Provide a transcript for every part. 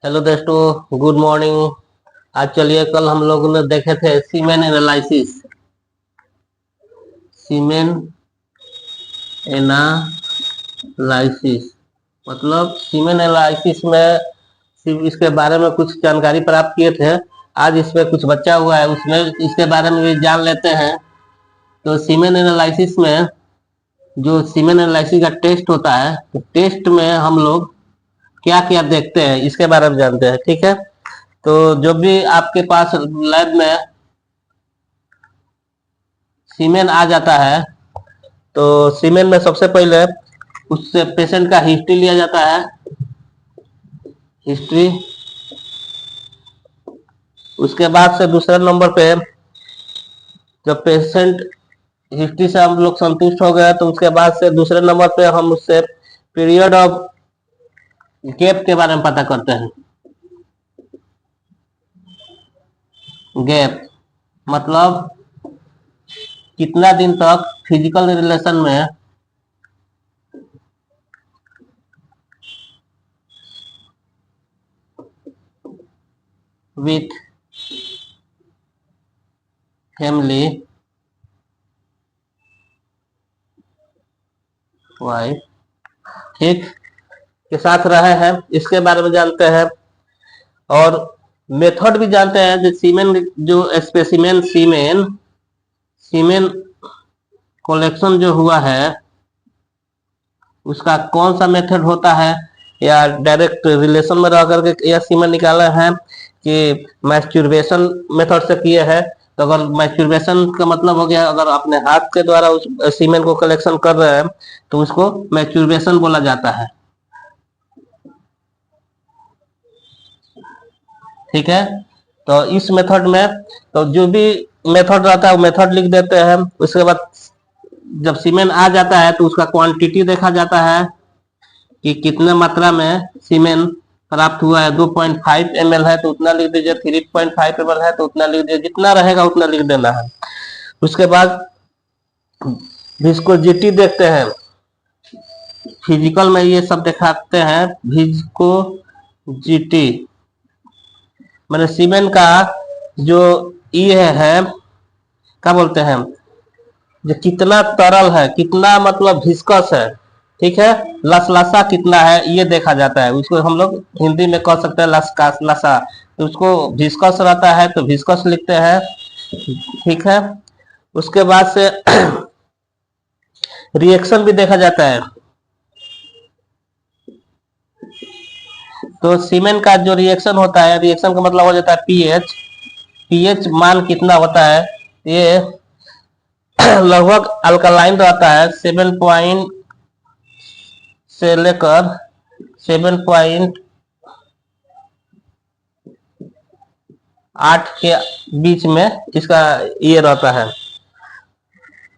Hello दोस्तों, good morning. आज चलिए, कल हम लोगों ने देखे थे सीमेन एनालिसिस। सीमेन एनालिसिस मतलब सीमेन एनालिसिस में सिर्फ इसके बारे में कुछ जानकारी प्राप्त किए थे। आज इसमें कुछ बचा हुआ है, उसमें इसके बारे में भी जान लेते हैं। तो सीमेन एनालिसिस में जो सीमेन एनालिसिस का टेस्ट होता है, तो टेस्ट में हम लोग क्या क्या देखते हैं इसके बारे में जानते हैं। ठीक है, तो जो भी आपके पास लैब में सीमेन आ जाता है, तो सीमेन में सबसे पहले उससे पेशेंट का हिस्ट्री लिया जाता है। हिस्ट्री, उसके बाद से दूसरे नंबर पे जब पेशेंट हिस्ट्री से हम लोग संतुष्ट हो गए, तो उसके बाद से दूसरे नंबर पे हम उससे पीरियड ऑफ गैप के बारे में पता करते हैं। गैप मतलब कितना दिन तक फिजिकल रिलेशन में विथ फैमिली वाइफ, ठीक, के साथ रहे हैं, इसके बारे में जानते हैं। और मेथड भी जानते हैं, जो सीमेन, जो स्पेसिमेन सीमेन सीमेन कलेक्शन जो हुआ है, उसका कौन सा मेथड होता है, या डायरेक्ट रिलेशन में रह करके यह सीमेन निकाला है कि मैस्टरबेशन मेथड से किए हैं। तो अगर मैस्टरबेशन का मतलब हो गया, अगर अपने हाथ के द्वारा उस सीमेन को कलेक्शन कर रहे हैं, तो उसको मैस्टरबेशन बोला जाता है। ठीक है, तो इस मेथड में तो जो भी मेथड रहता है वो मेथड लिख देते हैं। उसके बाद जब सीमेन आ जाता है, तो उसका क्वांटिटी देखा जाता है कि कितने मात्रा में सीमेन प्राप्त हुआ है। 2.5 ml है तो उतना लिख दीजिए, 3.5 ml है तो उतना लिख दीजिए, जितना रहेगा उतना लिख देना है। उसके बाद विस्कोजिटी देखते हैं, फिजिकल में ये सब दिखाते हैं। विस्कोजिटी मैंने सीमेंट का जो ये है, क्या बोलते हैं, जो कितना तरल है, कितना मतलब विस्कस है, ठीक है, लसलसा कितना है, ये देखा जाता है। उसको हम लोग हिंदी में कह सकते हैं लसका लसा। तो उसको विस्कस रहता है तो विस्कस लिखते हैं। ठीक है, उसके बाद से रिएक्शन भी देखा जाता है। तो सीमेंट का जो रिएक्शन होता है, रिएक्शन का मतलब हो जाता है पीएच। पीएच मान कितना होता है, ये लगभग अल्कलाइन रहता है, 7 से लेकर 7.8 के बीच में इसका ये रहता है।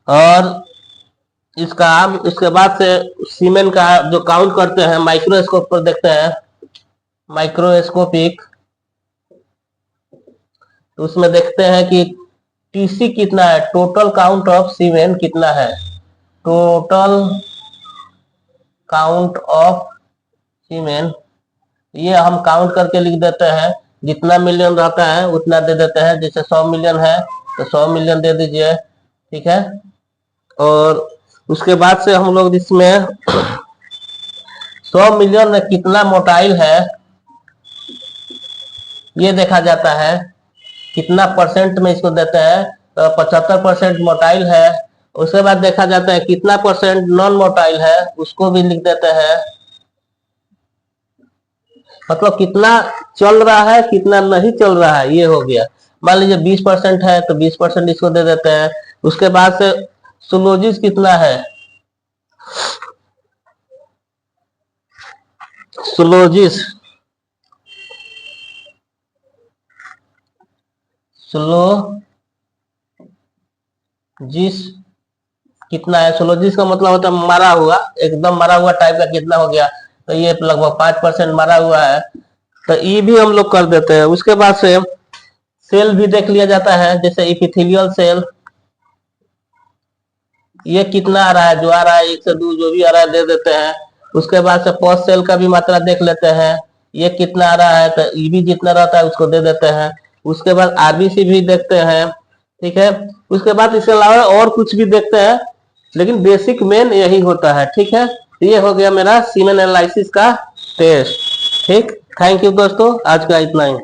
और इसका इसके बाद से सीमेंट का जो काउंट करते हैं, माइक्रोस्कोप पर देखते हैं, माइक्रोस्कोपिक। तो उसमें देखते हैं कि टीसी कितना है, टोटल काउंट ऑफ सीमेंट कितना है, टोटल काउंट ऑफ सीमेंट। ये हम काउंट करके लिख देते हैं, जितना मिलियन रहता है उतना दे देते हैं। जैसे 100 मिलियन है तो 100 मिलियन दे दीजिए, ठीक है। और उसके बाद से हम लोग इसमें 100 मिलियन में कितना मोटाइल है ये देखा जाता है। कितना परसेंट में इसको देते हैं, तो 75% मोटाइल है। उसके बाद देखा जाता है कितना परसेंट नॉन मोटाइल है, उसको भी लिख देते हैं। मतलब कितना चल रहा है, कितना नहीं चल रहा है, ये हो गया। मान लीजिए 20% है तो 20% इसको दे देते हैं। उसके बाद से सुलोजिस कितना है, सुलोजिस सुलोजिस कितना है। सुलोजिस का मतलब होता है मरा हुआ, एकदम मरा हुआ टाइप का कितना हो गया, तो ये लगभग 5% मरा हुआ है, तो ये भी हम लोग कर देते हैं। उसके बाद से सेल भी देख लिया जाता है, जैसे इपिथेलियल सेल, ये कितना आ रहा है, जो आ रहा है 1 से 2 जो भी आ रहा है दे देते हैं। उसके बाद से पॉस्ट सेल का भी मात्रा देख लेते हैं, ये कितना आ रहा है, तो ईबी जितना रहता है उसको दे देते हैं। उसके बाद आरबीसी भी देखते हैं, ठीक है। उसके बाद इसके अलावा और कुछ भी देखते हैं, लेकिन बेसिक मेन यही होता है, ठीक है। ये हो गया मेरा सीमेन एनालिसिस का टेस्ट, ठीक। थैंक यू दोस्तों, आज का इतना ही।